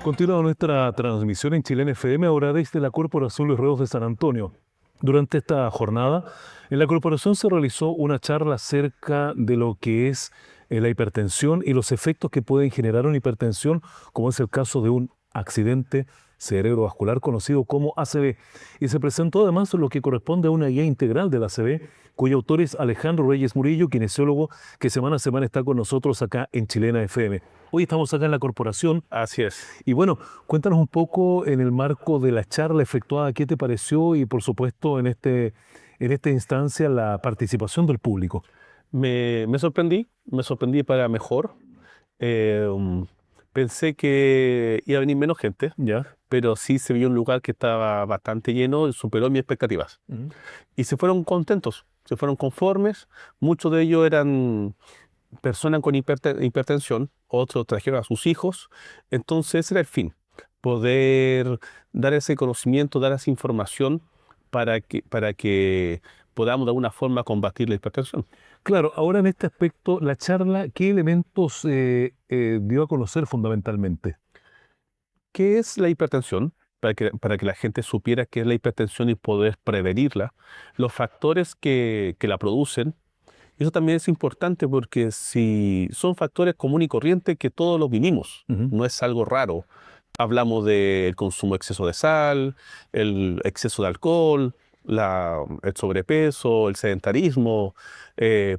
Continúa nuestra transmisión en Chilena FM, ahora desde la Corporación Los Ríos de San Antonio. Durante esta jornada, en la corporación se realizó una charla acerca de lo que es la hipertensión y los efectos que pueden generar una hipertensión, como es el caso de un accidente cerebrovascular conocido como ACV. Y se presentó además lo que corresponde a una guía integral del ACV, cuyo autor es Alejandro Reyes Murillo, kinesiólogo que semana a semana está con nosotros acá en Chilena FM. Hoy estamos acá en la corporación. Así es. Y bueno, cuéntanos un poco en el marco de la charla efectuada, ¿qué te pareció? Y por supuesto, en esta instancia, la participación del público. Me sorprendí para mejor. Eh, um, Pensé que iba a venir menos gente, ¿Ya? pero sí se vio un lugar que estaba bastante lleno y superó mis expectativas. Ujú. Y se fueron contentos, se fueron conformes. Muchos de ellos eran personas con hipertensión, otros trajeron a sus hijos. Entonces ese era el fin, poder dar ese conocimiento, dar esa información para que podamos de alguna forma combatir la hipertensión. Claro, ahora en este aspecto, la charla, ¿qué elementos dio a conocer fundamentalmente? ¿Qué es la hipertensión? Para que la gente supiera qué es la hipertensión y poder prevenirla, los factores que la producen. Eso también es importante porque si son factores comunes y corrientes que todos los vivimos, Ujú. no es algo raro. Hablamos del consumo exceso de sal, el exceso de alcohol, el sobrepeso, el sedentarismo,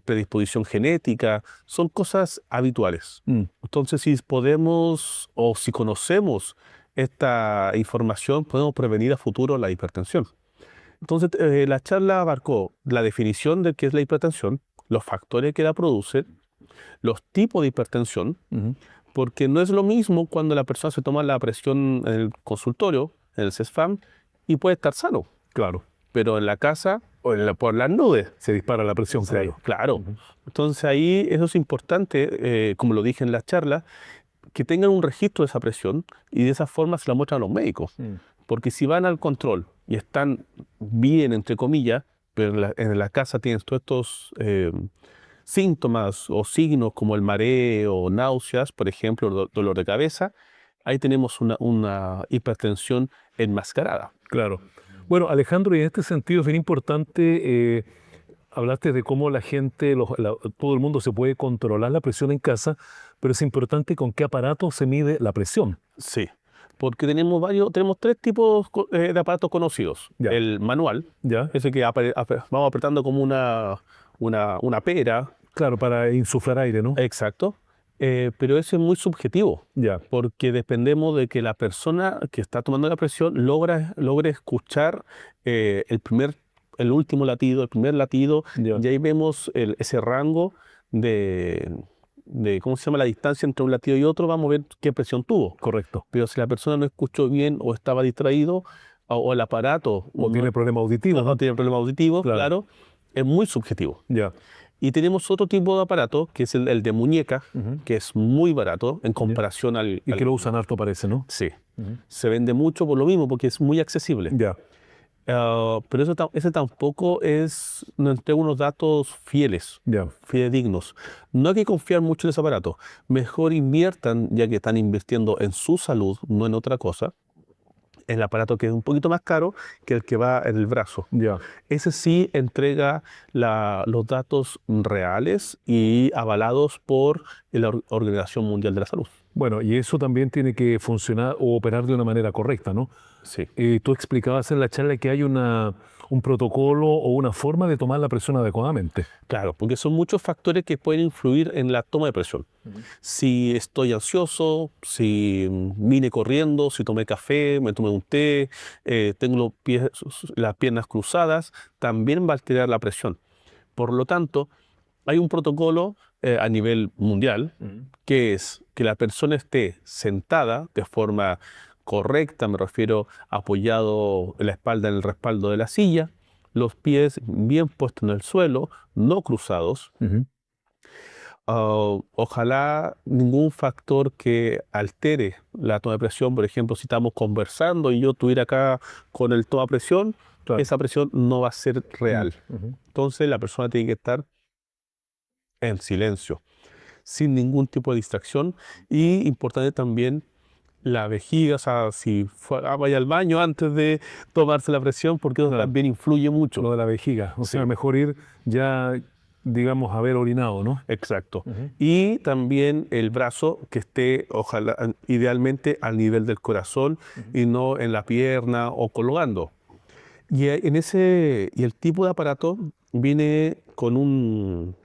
predisposición genética, son cosas habituales. Mm. Entonces, si podemos o si conocemos esta información, podemos prevenir a futuro la hipertensión. Entonces, la charla abarcó la definición de qué es la hipertensión, los factores que la producen, los tipos de hipertensión, Ujú. porque no es lo mismo cuando la persona se toma la presión en el consultorio, en el CESFAM, y puede estar sano, Claro, pero en la casa o por las nubes. se dispara la presión, Sí, claro. claro. Ujú. Entonces ahí eso es importante, como lo dije en la charla, que tengan un registro de esa presión y de esa forma se la muestran a los médicos. Mm. Porque si van al control y están bien, entre comillas, pero en la casa tienen todos estos síntomas o signos como el mareo, náuseas, por ejemplo, dolor de cabeza, ahí tenemos una hipertensión enmascarada. Claro. Bueno, Alejandro, y en este sentido es bien importante, hablaste de cómo la gente, todo el mundo se puede controlar la presión en casa, pero es importante con qué aparato se mide la presión. Sí, porque tenemos tres tipos de aparatos conocidos. Ya, El manual, ya. ese que vamos apretando como una pera. Claro, para insuflar aire, ¿no? Exacto. Pero ese es muy subjetivo, Ya, porque dependemos de que la persona que está tomando la presión logre escuchar el último latido, el primer latido, ya, y ahí vemos ese rango de, ¿cómo se llama? La distancia entre un latido y otro, vamos a ver qué presión tuvo. correcto. Pero si la persona no escuchó bien o estaba distraído, o el aparato O no, tiene problemas auditivos, no ¿no? tiene problemas auditivos, Claro, claro, es muy subjetivo. ya. Y tenemos otro tipo de aparato, que es el de muñeca, Ujú. que es muy barato en Ya. comparación Y que lo usan harto, parece, ¿no? Sí, Ujú. se vende mucho por lo mismo, porque es muy accesible. Ya, Pero ese tampoco no entrega unos datos ya. fidedignos. No hay que confiar mucho en ese aparato. Mejor inviertan, ya que están invirtiendo en su salud, no en otra cosa, en el aparato que es un poquito más caro que el que va en el brazo. Ya. Ese sí entrega los datos reales y avalados por la Organización Mundial de la Salud. Bueno, y eso también tiene que funcionar o operar de una manera correcta, ¿no? Sí, Tú explicabas en la charla que hay un protocolo o una forma de tomar la presión adecuadamente. claro, porque son muchos factores que pueden influir en la toma de presión. Ujú. Si estoy ansioso, si vine corriendo, si tomé café, me tomé un té, tengo las piernas cruzadas, también va a alterar la presión. Por lo tanto, hay un protocolo a nivel mundial Ujú. que es que la persona esté sentada de forma correcta, me refiero apoyado en la espalda en el respaldo de la silla, los pies bien puestos en el suelo, no cruzados. Ujú. Ojalá ningún factor que altere la toma de presión, por ejemplo, si estamos conversando y yo estuviera acá con el toma de presión, Claro. esa presión no va a ser Mm. real. Ujú. Entonces la persona tiene que estar en silencio, sin ningún tipo de distracción. Y importante también la vejiga, o sea, si vaya al baño antes de tomarse la presión, porque eso Claro. también influye mucho. Lo de la vejiga. O sea, Sí. mejor ir ya, digamos, haber orinado, ¿no? Exacto. Ujú. Y también el brazo que esté, ojalá, idealmente al nivel del corazón y no en la pierna o colgando. Y el tipo de aparato viene con un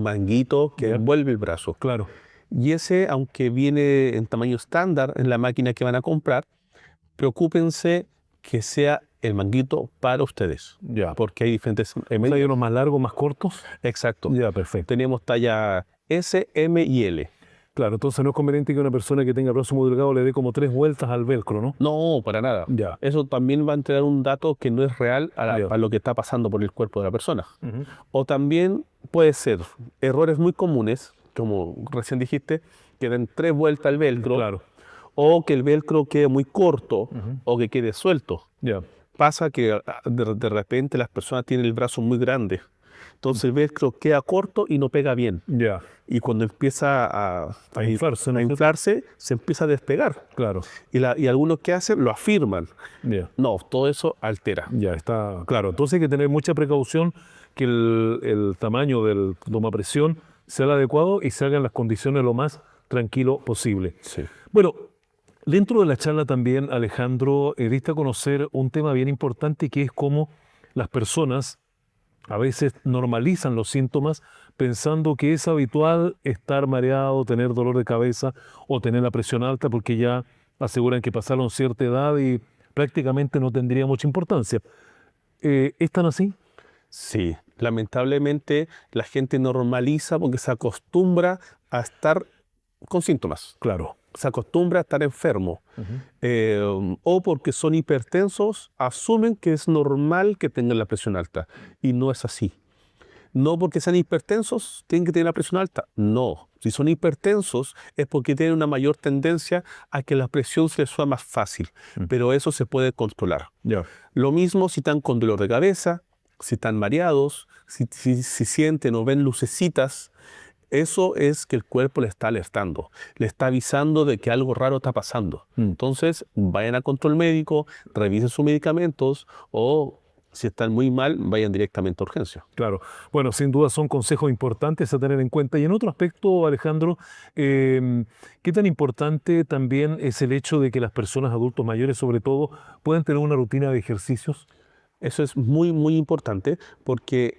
manguito que Ya. envuelve el brazo. Claro. Y ese, aunque viene en tamaño estándar en la máquina que van a comprar, preocúpense que sea el manguito para ustedes. Ya. Porque hay diferentes O sea, hay medidas. unos más largos, más cortos. Exacto. Ya, perfecto. Tenemos talla S, M y L. Claro, entonces no es conveniente que una persona que tenga el brazo muy delgado le dé como 3 vueltas al velcro, ¿no? No, para nada. Ya. Eso también va a entregar un dato que no es real Ya. a lo que está pasando por el cuerpo de la persona. Ujú. O también puede ser errores muy comunes, como recién dijiste, que den 3 vueltas al velcro, Claro. o que el velcro quede muy corto, Ujú. o que quede suelto. Ya. Pasa que de repente las personas tienen el brazo muy grande, entonces el velcro queda corto y no pega bien. Ya. Y cuando empieza A inflarse, ¿no a es cierto? inflarse, se empieza a despegar. Claro. Y algunos que hacen lo afirman. Ya. No, todo eso altera. Ya está claro. Entonces hay que tener mucha precaución que el tamaño del tomapresión sea el adecuado y se hagan las condiciones lo más tranquilo posible. Sí. Bueno, dentro de la charla también, Alejandro, diste a conocer un tema bien importante que es cómo las personas a veces normalizan los síntomas pensando que es habitual estar mareado, tener dolor de cabeza o tener la presión alta porque ya aseguran que pasaron cierta edad y prácticamente no tendría mucha importancia. ¿Es tan así? Sí, lamentablemente la gente normaliza porque se acostumbra a estar con síntomas. Claro. Se acostumbra a estar enfermo. Ujú. O porque son hipertensos, asumen que es normal que tengan la presión alta. Y no es así. No porque sean hipertensos tienen que tener la presión alta. No. Si son hipertensos es porque tienen una mayor tendencia a que la presión se les suba más fácil. Mm. Pero eso se puede controlar. Ya. Lo mismo si están con dolor de cabeza, si están mareados, si sienten o ven lucecitas. Eso es que el cuerpo le está alertando, le está avisando de que algo raro está pasando. Mm. Entonces, vayan a control médico, revisen sus medicamentos o, si están muy mal, vayan directamente a urgencia. Claro. Bueno, sin duda son consejos importantes a tener en cuenta. Y en otro aspecto, Alejandro, ¿qué tan importante también es el hecho de que las personas adultos mayores, sobre todo, puedan tener una rutina de ejercicios? Eso es muy, muy importante porque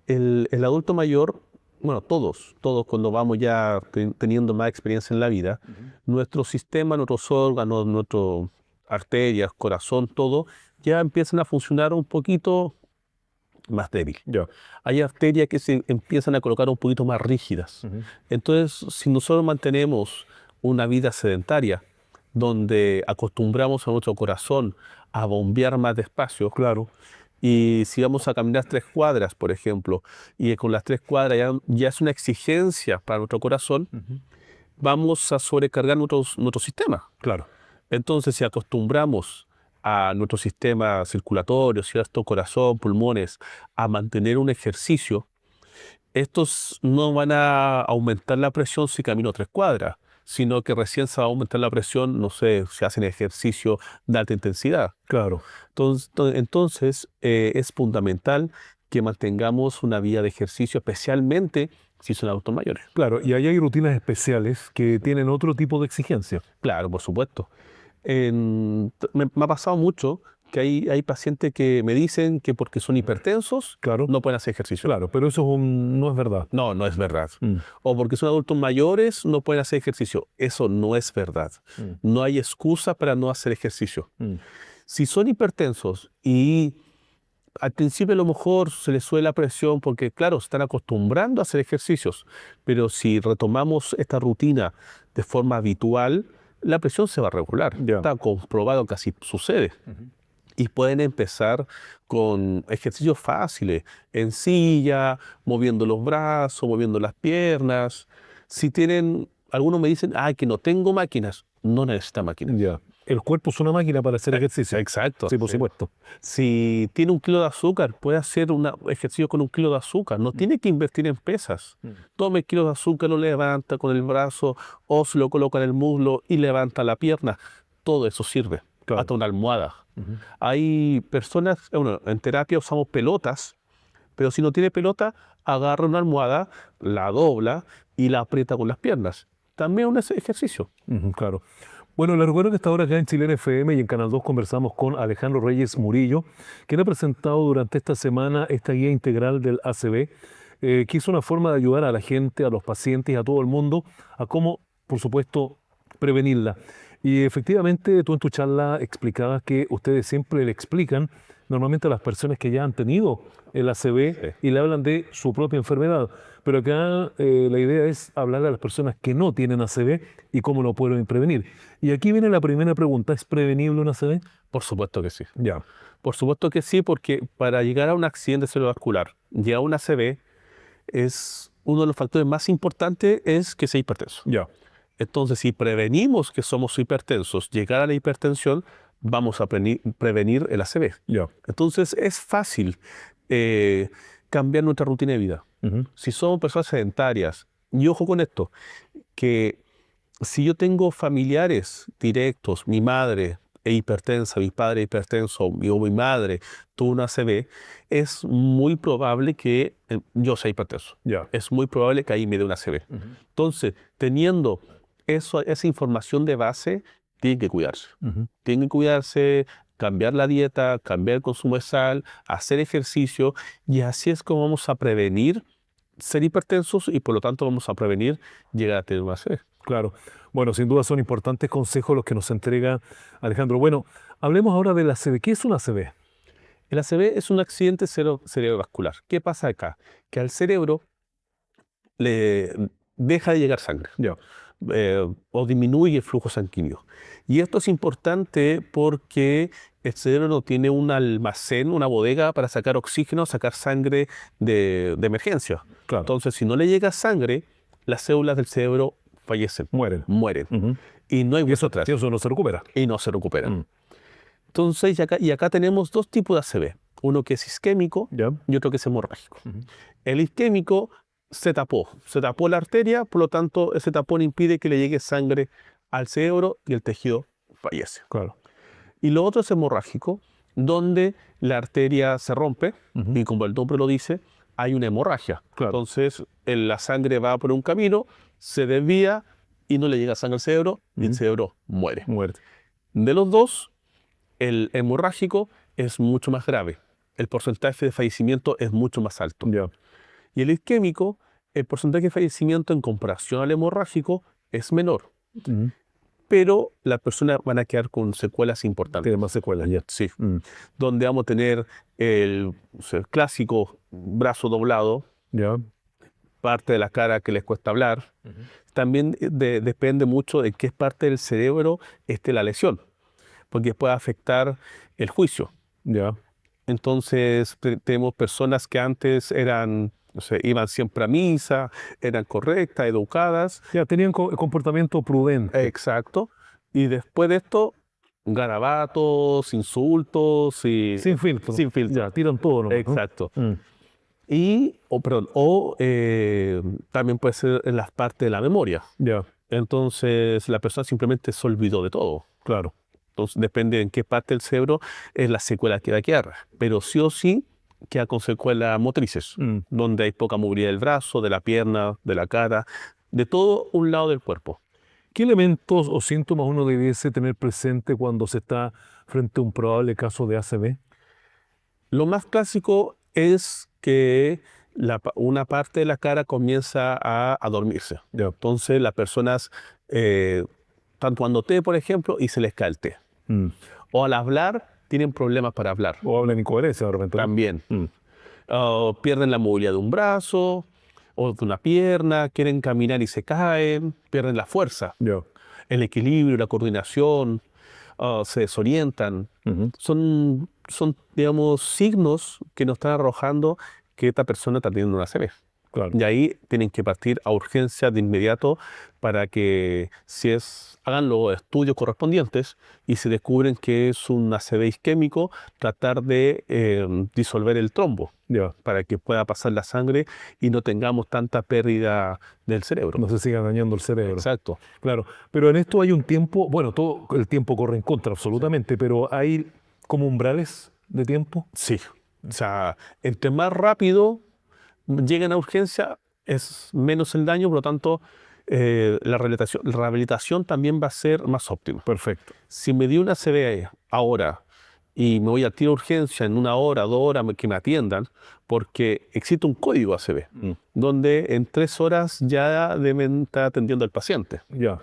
el adulto mayor, bueno, todos cuando vamos ya teniendo más experiencia en la vida, nuestro sistema, nuestros órganos, nuestras arterias, corazón, todo, ya empiezan a funcionar un poquito más débil. Ya. Hay arterias que se empiezan a colocar un poquito más rígidas. Ujú. Entonces, si nosotros mantenemos una vida sedentaria, donde acostumbramos a nuestro corazón a bombear más despacio, Claro. y si vamos a caminar 3 cuadras, por ejemplo, y con las 3 cuadras ya es una exigencia para nuestro corazón, Ujú. vamos a sobrecargar nuestro sistema. Claro. Entonces, si acostumbramos a nuestro sistema circulatorio, ¿cierto? Corazón, pulmones, a mantener un ejercicio, estos no van a aumentar la presión si camino 3 cuadras, sino que recién se va a aumentar la presión, no sé, si hacen ejercicio de alta intensidad. Claro. Entonces, es fundamental que mantengamos una vida de ejercicio, especialmente si son adultos mayores. Claro. Y ahí hay rutinas especiales que tienen otro tipo de exigencia. Claro, por supuesto. Me ha pasado mucho que hay pacientes que me dicen que porque son hipertensos Claro. no pueden hacer ejercicio. Claro, pero eso no es verdad. No, no es verdad. Mm. O porque son adultos mayores no pueden hacer ejercicio. Eso no es verdad. Mm. No hay excusa para no hacer ejercicio. Mm. Si son hipertensos y al principio a lo mejor se les sube la presión porque, claro, se están acostumbrando a hacer ejercicios, pero si retomamos esta rutina de forma habitual, la presión se va a regular. Ya. Está comprobado que así sucede. Ujú. Y pueden empezar con ejercicios fáciles, en silla, moviendo los brazos, moviendo las piernas. Si tienen, algunos me dicen, que no tengo máquinas. No necesita máquinas. Ya. el cuerpo es una máquina para hacer ejercicio. Exacto. Sí, por supuesto. Si tiene 1 kilo de azúcar, puede hacer un ejercicio con 1 kilo de azúcar. No tiene que invertir en pesas. Tome el kilo de azúcar, lo levanta con el brazo o se lo coloca en el muslo y levanta la pierna. Todo eso sirve. Claro. Hasta una almohada. Hay personas, bueno, en terapia usamos pelotas, pero si no tiene pelota, agarra una almohada, la dobla y la aprieta con las piernas. También un ejercicio. Claro. Bueno, les recuerdo que esta hora acá en Chilena FM y en Canal 2 conversamos con Alejandro Reyes Murillo, quien ha presentado durante esta semana esta guía integral del ACV, que es una forma de ayudar a la gente, a los pacientes, a todo el mundo, a cómo, por supuesto, prevenirla. Y efectivamente, tú en tu charla explicabas que ustedes siempre le explican normalmente a las personas que ya han tenido el ACV y le hablan de su propia enfermedad. Pero acá la idea es hablar a las personas que no tienen ACV y cómo lo pueden prevenir. Y aquí viene la primera pregunta, ¿es prevenible un ACV? Por supuesto que sí. Ya. Por supuesto que sí, porque para llegar a un accidente cerebrovascular y a un ACV, es uno de los factores más importantes es que sea hipertenso. Ya. Entonces, si prevenimos que somos hipertensos, llegar a la hipertensión, vamos a prevenir el ACV. Ya. Entonces, es fácil cambiar nuestra rutina de vida. Si somos personas sedentarias, y ojo con esto, que si yo tengo familiares directos, mi madre es hipertensa, mi padre es hipertenso, o mi madre tuvo una ACV, es muy probable que yo sea hipertenso. Ya. Es muy probable que ahí me dé una ACV. Entonces, teniendo esa información de base, tienen que cuidarse. Tienen que cuidarse, cambiar la dieta, cambiar el consumo de sal, hacer ejercicio, y así es como vamos a prevenir ser hipertensos y por lo tanto vamos a prevenir llegar a tener una ACV. Claro. Bueno, sin duda son importantes consejos los que nos entrega Alejandro. Bueno, hablemos ahora del ACV. ¿Qué es un ACV? El ACV es un accidente cerebrovascular. ¿Qué pasa acá? Que al cerebro le deja de llegar sangre. Ya. O disminuye el flujo sanguíneo. Y esto es importante porque el cerebro no tiene un almacén, una bodega para sacar oxígeno, sacar sangre de emergencia. Claro. Entonces, si no le llega sangre, las células del cerebro fallecen, Mueren. Y no hay Y vuelta atrás. eso no se recupera. Y no se recuperan. Entonces, y acá tenemos dos tipos de ACV. Uno que es isquémico Ya. y otro que es hemorrágico. El isquémico se tapó la arteria, por lo tanto ese tapón impide que le llegue sangre al cerebro y el tejido fallece. Claro. Y lo otro es hemorrágico, donde la arteria se rompe y como el nombre lo dice, hay una hemorragia. Claro. Entonces la sangre va por un camino, se desvía y no le llega sangre al cerebro y el cerebro muere. Muerte. De los dos, el hemorrágico es mucho más grave. El porcentaje de fallecimiento es mucho más alto. Ya. Y el isquémico, el porcentaje de fallecimiento en comparación al hemorrágico es menor. Pero las personas van a quedar con secuelas importantes. Tiene más secuelas ya. Sí. Donde vamos a tener el clásico brazo doblado, Ya. parte de la cara que les cuesta hablar. También depende mucho de qué parte del cerebro esté la lesión, porque puede afectar el juicio. Ya. Entonces tenemos personas que antes eran, no sé, iban siempre a misa, eran correctas, educadas. Ya, tenían comportamiento prudente. Exacto. Y después de esto, garabatos, insultos y... Sin filtro. Sin filtro. Ya, tiran todo, ¿no? Exacto. O también puede ser en las partes de la memoria. Ya. Entonces la persona simplemente se olvidó de todo. Claro. Entonces depende en qué parte del cerebro es la secuela que va a quedar. Pero sí o sí queda con secuelas motrices, donde hay poca movilidad del brazo, de la pierna, de la cara, de todo un lado del cuerpo. ¿Qué elementos o síntomas uno debiese tener presente cuando se está frente a un probable caso de ACV? Lo más clásico es que una parte de la cara comienza a dormirse. Ya. Entonces las personas están tomando té, por ejemplo, y se les cae el té. O al hablar, tienen problemas para hablar. O hablan incoherencia de repente. También. Pierden la movilidad de un brazo o de una pierna, quieren caminar y se caen, pierden la fuerza, Ya. el equilibrio, la coordinación, se desorientan. Son, digamos, signos que nos están arrojando que esta persona está teniendo una ACV. Claro. Y ahí tienen que partir a urgencia de inmediato para que hagan los estudios correspondientes y si descubren que es un ACV isquémico, tratar de disolver el trombo Ya. para que pueda pasar la sangre y no tengamos tanta pérdida del cerebro. No se siga dañando el cerebro. Exacto. Claro. Pero en esto hay un tiempo, bueno, todo el tiempo corre en contra, absolutamente, pero hay como umbrales de tiempo. Sí. O sea, entre más rápido lleguen a urgencia, es menos el daño, por lo tanto, la rehabilitación también va a ser más óptima. Perfecto. Si me dio una CVE ahora y me voy a tiro a urgencia en 1 hora, 2 horas que me atiendan, porque existe un código ACV, donde en 3 horas ya deben estar atendiendo al paciente. Ya.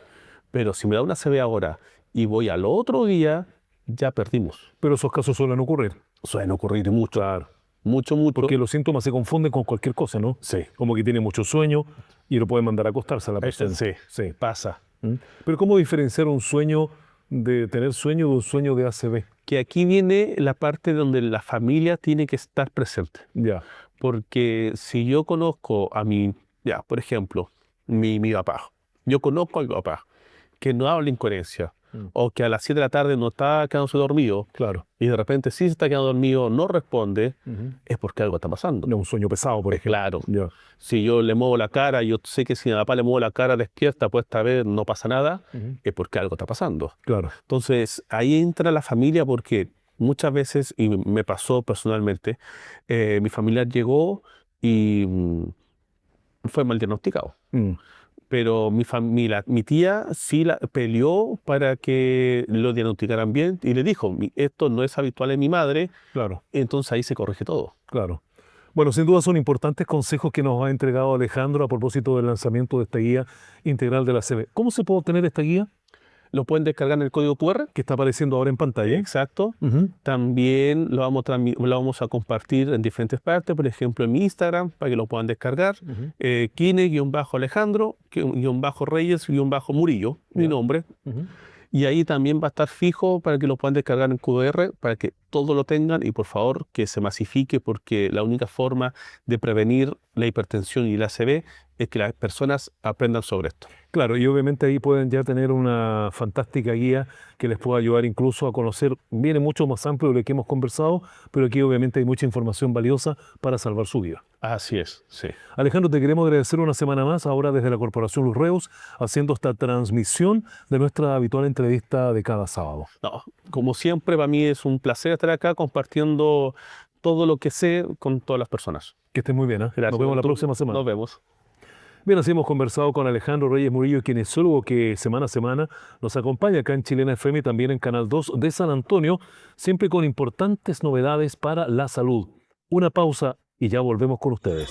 Pero si me da una CVE ahora y voy al otro día, ya perdimos. Pero esos casos suelen ocurrir. Suelen ocurrir mucho. Claro. Mucho, mucho. Porque los síntomas se confunden con cualquier cosa, ¿no? Sí. Como que tiene mucho sueño y lo pueden mandar a acostarse a la persona. Sí, Sí. pasa. Pero ¿cómo diferenciar un sueño de tener sueño de un sueño de ACV? Que aquí viene la parte donde la familia tiene que estar presente. Ya. Porque si yo conozco a por ejemplo, mi papá, yo conozco a mi papá que no habla incoherencia o que a las 7 de la tarde no está quedándose dormido Claro. y de repente sí se está quedando dormido, no responde, es porque algo está pasando. No, un sueño pesado, por ejemplo. Claro. Ya. Si yo le muevo la cara, yo sé que si a mi papá le muevo la cara despierta, pues esta vez no pasa nada, es porque algo está pasando. Claro. Entonces, ahí entra la familia porque muchas veces, y me pasó personalmente, mi familiar llegó y fue mal diagnosticado. Pero mi tía sí peleó para que lo diagnosticaran bien y le dijo, esto no es habitual en mi madre, Claro. entonces ahí se corrige todo. Claro. Bueno, sin duda son importantes consejos que nos ha entregado Alejandro a propósito del lanzamiento de esta guía integral de la ACV. ¿Cómo se puede obtener esta guía? Lo pueden descargar en el código QR. Que está apareciendo ahora en pantalla. Exacto. También lo vamos a compartir en diferentes partes, por ejemplo en mi Instagram, para que lo puedan descargar. Kine-Alejandro, Reyes-Murillo, mi nombre. Y ahí también va a estar fijo para que lo puedan descargar en QR, para que todos lo tengan y por favor que se masifique porque la única forma de prevenir la hipertensión y la ACV es que las personas aprendan sobre esto. Claro, y obviamente ahí pueden ya tener una fantástica guía que les pueda ayudar incluso a conocer, viene mucho más amplio de lo que hemos conversado, pero aquí obviamente hay mucha información valiosa para salvar su vida. Así es, sí. Alejandro, te queremos agradecer una semana más, ahora desde la Corporación Luz Reus, haciendo esta transmisión de nuestra habitual entrevista de cada sábado. No, como siempre, para mí es un placer estar acá compartiendo todo lo que sé con todas las personas. Que estés muy bien, ¿eh? Gracias. Nos vemos la próxima semana. Nos vemos. Bien, así hemos conversado con Alejandro Reyes Murillo, kinesiólogo que semana a semana nos acompaña acá en Chilena FM y también en Canal 2 de San Antonio, siempre con importantes novedades para la salud. Una pausa y ya volvemos con ustedes.